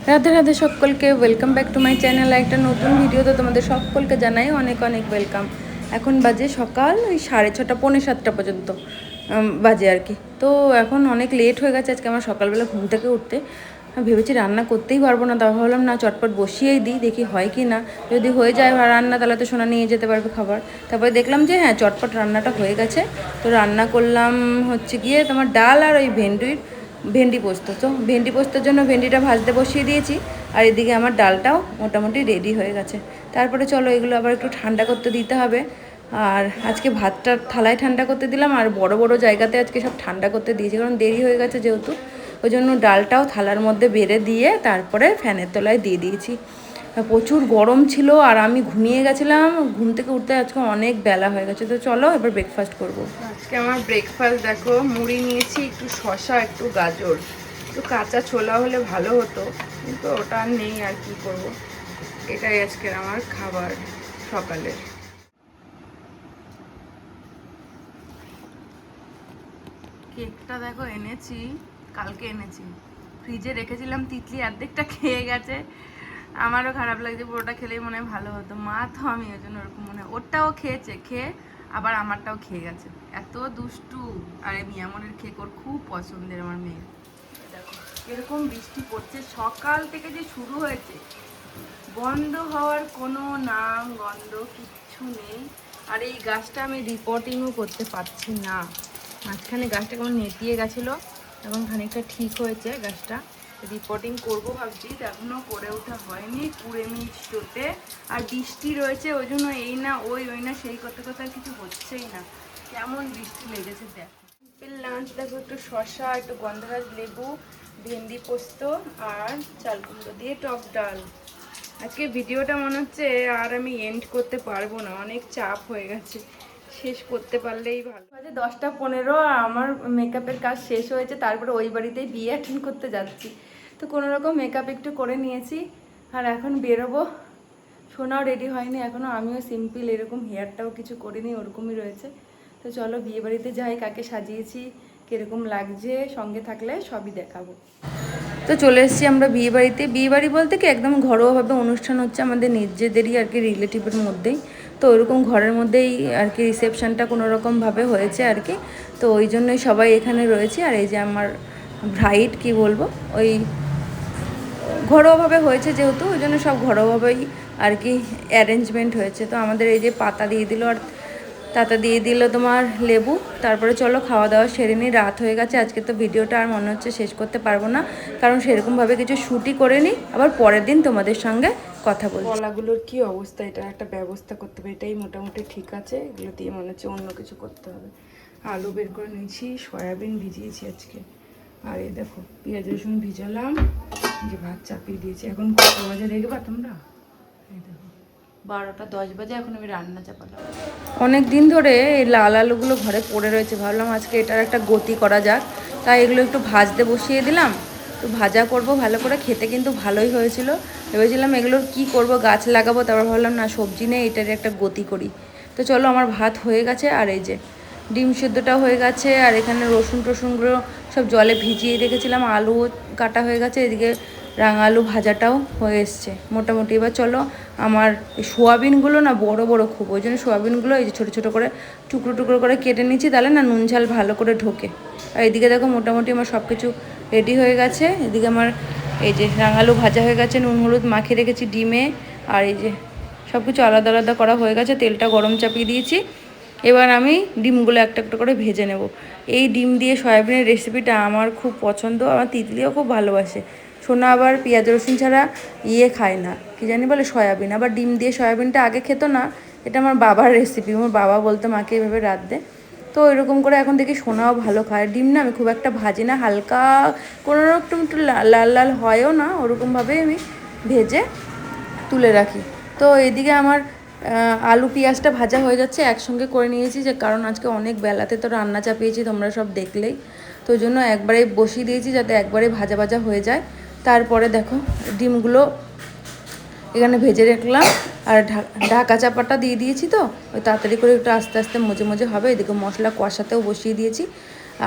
রাধে রাধে সকলকে welcome back to my channel. একটা নতুন ভিডিওতে তোমাদের সকলকে জানাই অনেক অনেক ওয়েলকাম। এখন বাজে সকাল ওই 6:30 পৌনে 7টা পর্যন্ত বাজে আর কি। তো এখন অনেক লেট হয়ে গেছে আজকে আমার সকালবেলা ঘুম থেকে উঠতে। ভেবেছি রান্না করতেই পারবো না, তাও ভাবলাম না চটপট বসিয়েই দিই, দেখি হয় কি না। যদি হয়ে যায় রান্না তাহলে তো সোনা নিয়ে যেতে পারবে খাবার। তারপরে দেখলাম যে হ্যাঁ চটপট রান্নাটা হয়ে গেছে। তো রান্না করলাম হচ্ছে গিয়ে তোমার ডাল আর ওই ভেন্ডি পোস্ত। তো ভেন্ডি পোস্তর জন্য ভেন্ডিটা ভাজতে বসিয়ে দিয়েছি, আর এদিকে আমার ডালটাও মোটামুটি রেডি হয়ে গেছে। তারপরে চলো এগুলো আবার একটু ঠান্ডা করতে দিতে হবে। আর আজকে ভাতটা থালায় ঠান্ডা করতে দিলাম, আর বড় বড় জায়গাতে আজকে সব ঠান্ডা করতে দিয়েছি, কারণ দেরি হয়ে গেছে যেহেতু। ওই জন্য ডালটাও থালার মধ্যে বেড়ে দিয়ে তারপরে ফ্যানের তলায় দিয়ে দিয়েছি। প্রচুর গরম ছিল আর আমি ঘুমিয়ে গেছিলাম, ঘুম থেকে উঠতে আজকে অনেক বেলা হয়ে গেছে। তো চলো এবার ব্রেকফাস্ট করব। আজকে আমার ব্রেকফাস্ট দেখো, মুড়ি নিয়েছি, একটু শসা, একটু গাজর, একটু কাঁচা ছোলা হলে ভালো হতো, কিন্তু ওটা আর নেই, আর কি করব। এটাই আজকের আমার খাবার সকালের। কেকটা দেখো এনেছি, কালকে এনেছি, ফ্রিজে রেখেছিলাম, তিতলি অর্ধেকটা খেয়ে গেছে। আমারও খারাপ লাগছে, পুরোটা খেলেই মনে হয় ভালো হতো। মা তো আমি ওই জন্য ওরকম মনে হয়, ওরটাও খেয়েছে, খেয়ে আবার আমারটাও খেয়ে গেছে। এত দুষ্টু। আর এই মিয়ামনের কেক ওর খুব পছন্দের, আমার মেয়ের। দেখো এরকম বৃষ্টি পড়ছে সকাল থেকে, যে শুরু হয়েছে, বন্ধ হওয়ার কোনো নাম গন্ধ কিচ্ছু নেই। আর এই গাছটা আমি রিপোর্টিংও করতে পারছি না। মাঝখানে গাছটা কেমন নেতিয়ে গেছিলো, এখন খানিকটা ঠিক হয়েছে গাছটা। রিপোর্টিং করবো ভাবছি, এখনও করে ওঠা হয়নি, কুড়েমি চোটে। আর বৃষ্টি রয়েছে, ওই জন্য এই না ওই না সেই করতে করতে আর কিছু হচ্ছেই না। কেমন বৃষ্টি লেগেছে দেখো। সিম্পল লাঞ্চ দেখো, একটু শসা, একটু গন্ধরাজ লেবু, ভেন্ডি পোস্ত আর চাল কুমড়ো দিয়ে টক ডাল। আজকে ভিডিওটা মনে হচ্ছে আর আমি এন্ড করতে পারবো না, অনেক চাপ হয়ে গেছে, শেষ করতে পারলেই ভালো। 10টা 15 আমার মেকআপের কাজ শেষ হয়েছে, তারপরে ওই বাড়িতেই বিয়ে অ্যাটেন্ড করতে যাচ্ছি। তো কোনো রকম মেকআপ একটু করে নিয়েছি, আর এখন বেরোবো। সোনাও রেডি হয়নি এখনও, আমিও সিম্পল এরকম হেয়ারটাও কিছু করিনি, ওরকমই রয়েছে। তো চলো বিয়ে বাড়িতে যাই, কাকে সাজিয়েছি, কীরকম লাগছে, সঙ্গে থাকলে সবই দেখাবো। তো চলে এসেছি আমরা বিয়ে বাড়িতে। বিয়ে বাড়ি বলতে কি একদম ঘরোয়াভাবে অনুষ্ঠান হচ্ছে, আমাদের নিজেদেরই আর কি, রিলেটিভের মধ্যেই। তো ওইরকম ঘরের মধ্যেই আর কি রিসেপশানটা কোনো রকমভাবে হয়েছে আর কি। তো ওই জন্যই সবাই এখানে রয়েছে। আর এই যে আমার ব্রাইড, কি বলবো, ওই ঘরোয়াভাবে হয়েছে যেহেতু, ওই জন্য সব ঘরোয়াভাবেই আর কি অ্যারেঞ্জমেন্ট হয়েছে। তো আমাদের এই যে পাতা দিয়ে দিল, আর তাতা দিয়ে দিল তোমার লেবু। তারপরে চলো খাওয়া দাওয়া সেরে নিই, রাত হয়ে গেছে। আজকে তো ভিডিওটা আর মনে হচ্ছে শেষ করতে পারবো না, কারণ সেরকমভাবে কিছু শ্যুটই করে নিই, আবার পরের দিন তোমাদের সঙ্গে কথা বলবো। কলাগুলোর কি অবস্থা, এটা একটা ব্যবস্থা করতে হবে। এটাই মোটামুটি ঠিক আছে, এগুলো দিয়ে মনে হচ্ছে অন্য কিছু করতে হবে। আলু বের করে নিয়েছি, সয়াবিন ভিজিয়েছি আজকে। আর এই দেখো পেঁয়াজ রসুন ভিজালাম, যে ভাত চাপিয়ে দিয়েছি। এখন কত বাজে দেখবা তোমরা, এই দেখো 12টা 10 বাজে, এখন আমি রান্না চাপালাম। অনেক দিন ধরে এই লাল আলুগুলো ঘরে পড়ে রয়েছে, ভাবলাম আজকে এটার একটা গতি করা যাক, তাই এগুলো একটু ভাজতে বসিয়ে দিলাম। তো ভাজা করব ভালো করে, খেতে কিন্তু ভালোই হয়েছিল। ভেবেছিলাম এগুলোর কি করব, গাছ লাগাবো, তারপর ভাবলাম না সবজি নেই, এটার একটা গতি করি। তো চলো আমার ভাত হয়ে গেছে, আর এই যে ডিম সেদ্ধটা হয়ে গেছে, আর এখানে রসুন টসুনগুলো সব জলে ভিজিয়ে রেখেছিলাম, আলু কাটা হয়ে গেছে, এদিকে রাঙা আলু ভাজাটাও হয়ে এসছে মোটামুটি। এবার চলো আমার সোয়াবিনগুলো না বড় বড় খুব, ওই জন্য সোয়াবিনগুলো এই যে ছোটো ছোটো করে টুকরো টুকরো করে কেটে নিচ্ছি, তাহলে না নুন ঝাল ভালো করে ঢোকে। আর এদিকে দেখো মোটামুটি আমার সব কিছু রেডি হয়ে গেছে। এদিকে আমার এই যে রাঙালু ভাজা হয়ে গেছে, নুন হলুদ মাখিয়ে রেখেছি ডিমে, আর এই যে সব কিছু আলাদা আলাদা করা হয়ে গেছে, তেলটা গরম চাপিয়ে দিয়েছি। এবার আমি ডিমগুলো একটা একটা করে ভেজে নেব। এই ডিম দিয়ে সয়াবিনের রেসিপিটা আমার খুব পছন্দ, আমার তিতলিও খুব ভালোবাসে। সোনা আবার পেঁয়াজ রসুন ছাড়া খায় না, কি জানি বলে সয়াবিন, আবার ডিম দিয়ে সয়াবিনটা আগে খেত না। এটা আমার বাবার রেসিপি, আমার বাবা বলতো মাকে এভাবে রাত দে। তো এরকম করে এখন দেখি সোনাও ভালো খায়। ডিম না আমি খুব একটা ভাজি না, হালকা কোনো রকম একটু লাল লাল হয়ও না, ওরকমভাবেই আমি ভেজে তুলে রাখি। তো এদিকে আমার আলু পেঁয়াজটা ভাজা হয়ে যাচ্ছে, একসঙ্গে করে নিয়েছি, যে কারণ আজকে অনেক বেলাতে তো রান্না চাপিয়েছি, তোমরা সব দেখলেই। তো ওই জন্য একবারে বসিয়ে দিয়েছি, যাতে একবারে ভাজা ভাজা হয়ে যায়। তারপরে দেখো ডিমগুলো এখানে ভেজে রাখলাম, আর ঢাকা চাপাটা দিয়ে দিয়েছি। তো ওই তাড়াতাড়ি করে একটু আস্তে আস্তে মজে মজে হবে। এদিকে মশলা কষাতেও বসিয়ে দিয়েছি।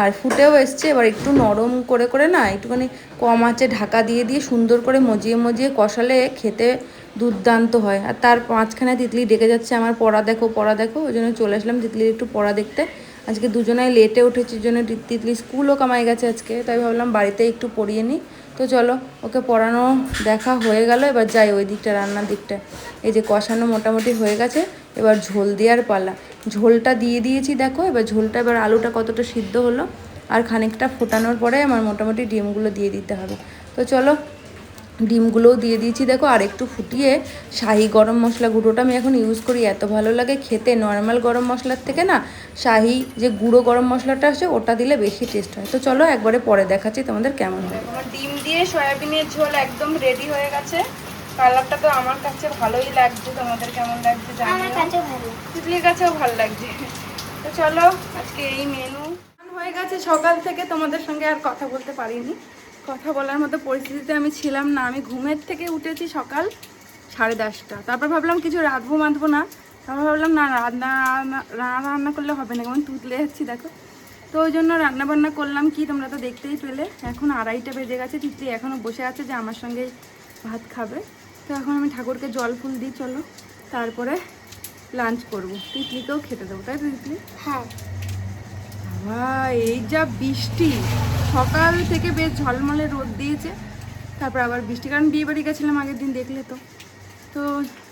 আর ফুটেও এসছে। এবার একটু নরম করে করে না একটুখানি কম আঁচে ঢাকা দিয়ে দিয়ে সুন্দর করে মজিয়ে মজিয়ে কষালে খেতে দুর্দান্ত হয়। আর তার মাঝখানে তিতলি ডেকে যাচ্ছে আমার পড়া দেখো পড়া দেখো, ওই জন্য চলে আসলাম তিতলির একটু পড়া দেখতে। আজকে দুজনাই লেটে উঠেছি, জন্য তিতলি স্কুলও কামাই গেছে আজকে, তাই ভাবলাম বাড়িতে একটু পড়িয়ে নিই। তো চলো ওকে পড়ানো দেখা হয়ে গেল, এবার যাই ওই দিকটা রান্নার দিকটা। এই যে কষানো মোটামুটি হয়ে গেছে, এবার ঝোল দেওয়ার পালা। ঝোলটা দিয়ে দিয়েছি দেখো, এবার ঝোলটা এবার আলুটা কতটা সিদ্ধ হলো আর খানিকটা ফোটানোর পরে আমার মোটামুটি ডিমগুলো দিয়ে দিতে হবে। তো চলো ডিমগুলোও দিয়ে দিয়েছি দেখো, আর একটু ফুটিয়ে শাহি গরম মশলা গুঁড়োটা আমি এখন ইউজ করি, এত ভালো লাগে খেতে। নর্মাল গরম মশলার থেকে না শাহি যে গুঁড়ো গরম মশলাটা আসে ওটা দিলে বেশি টেস্ট হয়। তো চলো একবারে পরে দেখাচ্ছি তোমাদের কেমন হয়। আমার ডিম দিয়ে সয়াবিনের ঝোল একদম রেডি হয়ে গেছে। কালারটা তো আমার কাছে ভালোই লাগছে, তোমাদের কেমন লাগছে জানিও, তিতলির কাছেও ভালো লাগছে। তো চলো আজকে এই মেনু হয়ে গেছে। সকাল থেকে তোমাদের সঙ্গে আর কথা বলতে পারিনি, কথা বলার মতো পরিস্থিতিতে আমি ছিলাম না। আমি ঘুমের থেকে উঠেছি সকাল 10:30, তারপর ভাবলাম কিছু রাঁধবো বাঁধবো না, তারপর ভাবলাম না রান্না করলে হবে না, কেমন তুতলে যাচ্ছি দেখো। তো ওই জন্য রান্নাবান্না করলাম কি, তোমরা তো দেখতেই পেলে। এখন 2:30 বেজে গেছে, তিতলি এখনও বসে আছে যে আমার সঙ্গে ভাত খাবে। তো এখন আমি ঠাকুরকে জল ফুল দিই, চলো তারপরে লাঞ্চ করবো, তিতলিকেও খেতে দেবো, তাই তো তিতলি? হ্যাঁ। এই যা বৃষ্টি, সকাল থেকে বেশ ঝলমলে রোদ দিয়েছে, তারপর আবার বৃষ্টি, কারণ বিয়ে বাড়ি গেছিলাম আগের দিন দেখলে তো। তো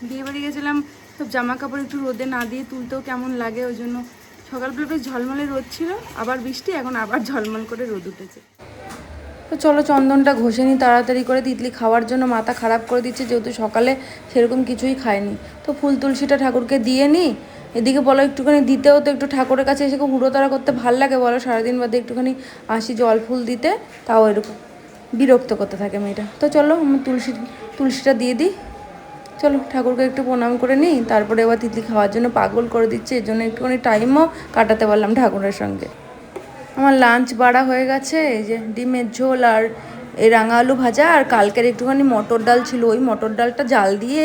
বিয়ে বাড়ি গেছিলাম, সব জামা কাপড় একটু রোদে না দিয়ে তুলতেও কেমন লাগে, ওই জন্য সকালবেলা বেশ ঝলমলে রোদ ছিল, আবার বৃষ্টি, এখন আবার ঝলমল করে রোদ উঠেছে। তো চলো চন্দনটা ঘষে নিই তাড়াতাড়ি করে, তিতলি খাওয়ার জন্য মাথা খারাপ করে দিচ্ছে, যেহেতু সকালে সেরকম কিছুই খায়নি। তো ফুল তুলসীটা ঠাকুরকে দিয়ে নিই। এদিকে বলো একটুখানি দিতেও তো একটু ঠাকুরের কাছে এসে খুব হুড়োতাড়া করতে ভাল লাগে বলো, সারাদিন বাদে একটুখানি আসি জল ফুল দিতে, তাও এরকম বিরক্ত করতে থাকে মেয়েটা। তো চলো আমি তুলসীটা দিয়ে দিই। চলো ঠাকুরকে একটু প্রণাম করে নিই, তারপরে এবার তিতলি খাওয়ার জন্য পাগল করে দিচ্ছে, এর জন্য একটুখানি টাইমও কাটাতে পারলাম ঠাকুরের সঙ্গে। আমার লাঞ্চ বাড়া হয়ে গেছে, এই যে ডিমের ঝোল আর এই রাঙা আলু ভাজা, আর কালকের একটুখানি মটর ডাল ছিল, ওই মটর ডালটা জাল দিয়ে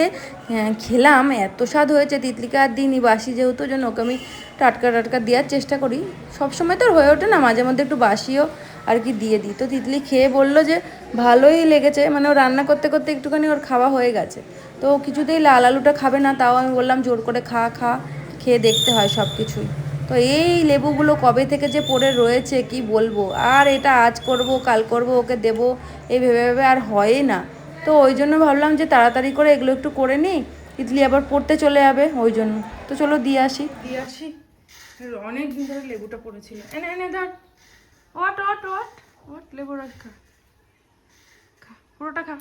খেলাম, এত স্বাদ হয়েছে। তিতলিকে আর দিইনি বাসি যেহেতু, জন্য ওকে আমি টাটকা টাটকা দেওয়ার চেষ্টা করি, সবসময় তো আর হয়ে ওঠে না, মাঝে মধ্যে একটু বাসিও আর কি দিয়ে দিই। তো তিতলি খেয়ে বললো যে ভালোই লেগেছে, মানে ও রান্না করতে করতে একটুখানি ওর খাওয়া হয়ে গেছে। তো কিছুতেই লাল আলুটা খাবে না, তাও আমি বললাম জোর করে খা খা, খেয়ে দেখতে হয় সব কিছুই। তো এই লেবুগুলো কবে থেকে যে পড়ে রয়েছে কি বলবো, আর এটা আজ করব কাল করব ওকে দেবো এই ভেবে ভেবে আর হয়ই না। তো ওই জন্য ভাবলাম যে তাড়াতাড়ি করে এগুলো একটু করে নিই, ইডলি আবার পড়তে চলে যাবে ওই জন্য। তো চলো দিয়ে আসি। অনেক দিন ধরে লেবুটা পড়েছিল, এনে এনে ধর, ওট ওট ওট ওট, লেবু রস খা, খা পুরোটা খা।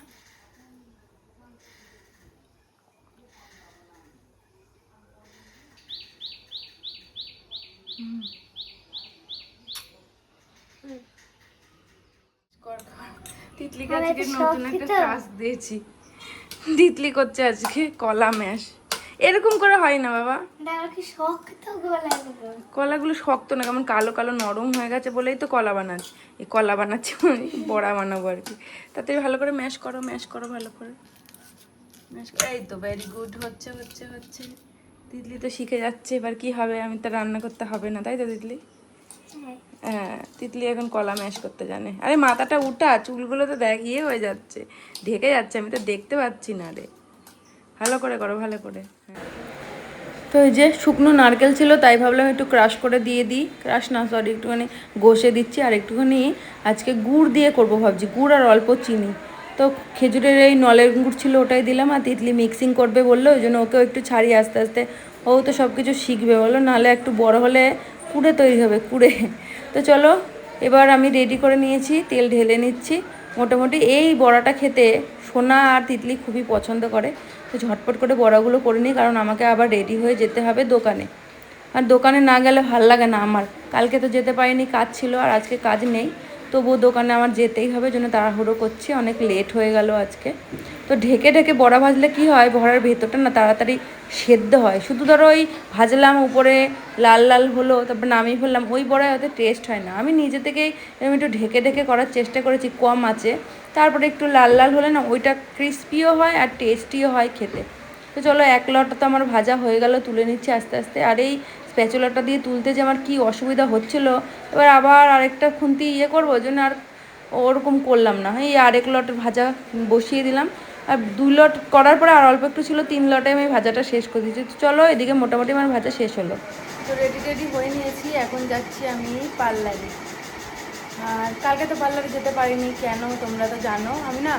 তিতলিকে আজকে নতুন একটা টাস্ক দিয়েছি, তিতলি করছে আজকে কলা ম্যাশ। এরকম করে হয় না বাবা, কলাগুলো শক্ত না, কেমন কালো কালো নরম হয়ে গেছে বলেই তো কলা বানাচ্ছি। এই কলা বানাচ্ছি মানে বড়া বানাবো আর কি। তাতে ভালো করে ম্যাশ করো ভালো করে ম্যাশ। এই তো ভেরি গুড, হচ্ছে হচ্ছে হচ্ছে। তিতলি তো শিখে যাচ্ছে, এবার কি হবে, আমি তো রান্না করতে হবে না, তাই তো তিতলি? হ্যাঁ তিতলি এখন কলা ম্যাশ করতে জানে। আরে মাথাটা উঠা, চুলগুলো তো দেখ ইয়ে হয়ে যাচ্ছে, ঢেকে যাচ্ছে, আমি তো দেখতে পাচ্ছি না রে। ভালো করে করো ভালো করে। তো এই যে শুকনো নারকেল ছিল, তাই ভাবলাম একটু ক্রাশ করে দিয়ে দিই, ক্রাশ না সরি একটুখানি ঘষে দিচ্ছি, আর একটুখানি আজকে গুড় দিয়ে করব ভাবছি, গুড় আর অল্প চিনি। তো খেজুরের এই নলের গুড় ছিল ওটাই দিলাম, আর তিতলি মিক্সিং করবে বললো, ওই জন্য ওকেও একটু ছাড়ি আস্তে আস্তে, ও তো সব কিছু শিখবে বলো, নাহলে একটু বড় হলে কুড়ে তৈরি হবে কুড়ে। তো চলো এবার আমি রেডি করে নিয়েছি, তেল ঢেলে নিচ্ছি। মোটামুটি এই বড়াটা খেতে সোনা আর তিতলি খুবই পছন্দ করে। তো ঝটপট করে বড়াগুলো করে নিই, কারণ আমাকে আবার রেডি হয়ে যেতে হবে দোকানে, আর দোকানে না গেলে ভাল লাগে না আমার। কালকে তো যেতে পারিনি, কাজ ছিল, আর আজকে কাজ নেই, তবুও দোকানে আমার যেতেই হবে, জন্য তাড়াহুড়ো করছি, অনেক লেট হয়ে গেল আজকে। তো ঢেকে ঢেকে বড়া ভাজলে কি হয়, বড়ার ভেতরটা না তাড়াতাড়ি সেদ্ধ হয়, শুধু ধরো ওই ভাজলাম উপরে লাল লাল হলো তারপর নামিয়ে ফেললাম, ওই বড়ায় হয়তো টেস্ট হয় না। আমি নিজে থেকেই এরকম একটু ঢেকে ঢেকে করার চেষ্টা করেছি কম আছে, তারপরে একটু লাল লাল হলে না ওইটা ক্রিস্পিও হয় আর টেস্টিও হয় খেতে। তো চলো এক লটা তো আমার ভাজা হয়ে গেল, তুলে নিচ্ছি আস্তে আস্তে। আর এই স্প্যাচুলাটা দিয়ে তুলতে যে আমার কী অসুবিধা হচ্ছিলো। এবার আবার আরেকটা খুন্তি করবো, ওই জন্য আর ওরকম করলাম না। এই আরেক লট ভাজা বসিয়ে দিলাম, আর 2 লট করার পরে আর অল্প একটু ছিল, 3 লটে আমি ভাজাটা শেষ করে দিয়েছি। তো চলো, এদিকে মোটামুটি আমার ভাজা শেষ হলো। তো রেডি হয়ে নিয়েছি, এখন যাচ্ছি আমি পার্লারে। আর কালকে তো পার্লারে যেতে পারিনি, কেন তোমরা তো জানো। আমি না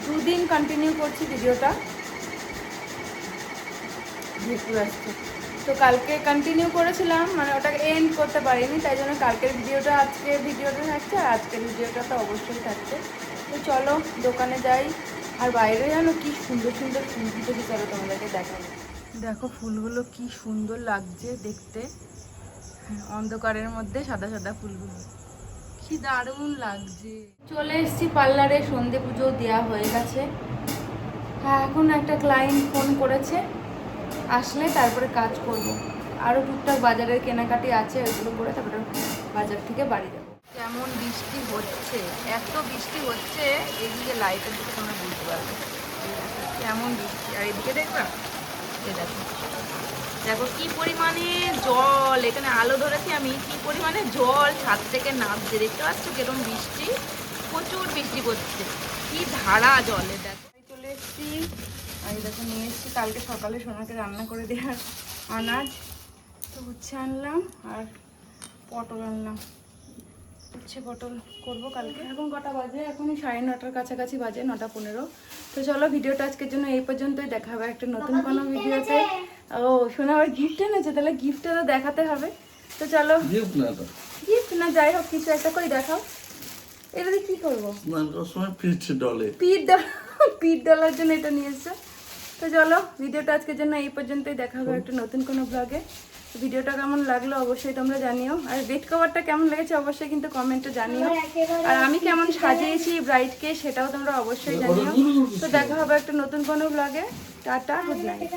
2 দিন কন্টিনিউ করছি ভিডিওটা, দেখতে আসছে। তো কালকে কন্টিনিউ করেছিলাম, মানে ওটাকে এন্ড করতে পারিনি, তাই জন্য কালকের ভিডিওটা আজকের ভিডিওটা থাকছে, আর আজকের ভিডিওটা তো অবশ্যই থাকছে। তো চলো দোকানে যাই। আর বাইরে জানো কি সুন্দর সুন্দর ফুল ফুটেছে, চলো তোমাদেরকে দেখাবো। দেখো ফুলগুলো কি সুন্দর লাগছে দেখতে, অন্ধকারের মধ্যে সাদা সাদা ফুলগুলো কি দারুণ লাগছে। চলে এসেছি পার্লারে, সন্ধে পুজো দেওয়া হয়ে গেছে। হ্যাঁ, এখন একটা ক্লায়েন্ট ফোন করেছে, আসলে তারপরে কাজ করব। আরও টুকটাক বাজারের কেনাকাটি আছে, ওইগুলো করে তারপরে বাজার থেকে বাড়ি যাবো। কেমন বৃষ্টি হচ্ছে, এত বৃষ্টি হচ্ছে, এদিকে লাইটের দিকে তোমরা বুঝতে পারবে কেমন বৃষ্টি। আর এদিকে দেখবা, দেখো দেখো কি পরিমাণে জল, এখানে আলো ধরেছি আমি, কি পরিমাণে জল ছাদ থেকে নামছে, দেখতে পাচ্ছ কিরকম বৃষ্টি, প্রচুর বৃষ্টি পড়ছে, কি ধারা জলে। দেখো চলে এসেছি, আমি দেখো নিয়ে এসেছি কালকে সকালে সোনাকে রান্না করে দেওয়ার আনাজ। তো উচ্ছে আনলাম আর পটল আনলাম, উচ্ছে পটল করবো কালকে। এখন কটা বাজে, এখনই 9:30 কাছাকাছি বাজে, 9:15। তো চলো ভিডিওটা আজকের জন্য এই পর্যন্তই, দেখা হবে একটা নতুন কোনো ভিডিওতে। ও শোনা, আবার গিফট এনেছে, তাহলে গিফটটা তো দেখাতে হবে। তো চলো, গিফট না যাই হোক কিছু একটা করে দেখাও। এটা দিয়ে কি করবো? পিঠ ডলার জন্য এটা নিয়ে এসছে। তো চলো ভিডিওটা আজকের জন্য এই পর্যন্তই, দেখা হবে একটা নতুন কোনো ব্লগে। ভিডিওটা কেমন লাগলো অবশ্যই তোমরা জানিও, আর বেড কভারটা কেমন লেগেছে অবশ্যই কিন্তু কমেন্টে জানিও, আর আমি কেমন সাজিয়েছি ব্রাইডকে সেটাও তোমরা অবশ্যই জানিও। তো দেখা হবে একটা নতুন কোনো ব্লগে। Tata, good night.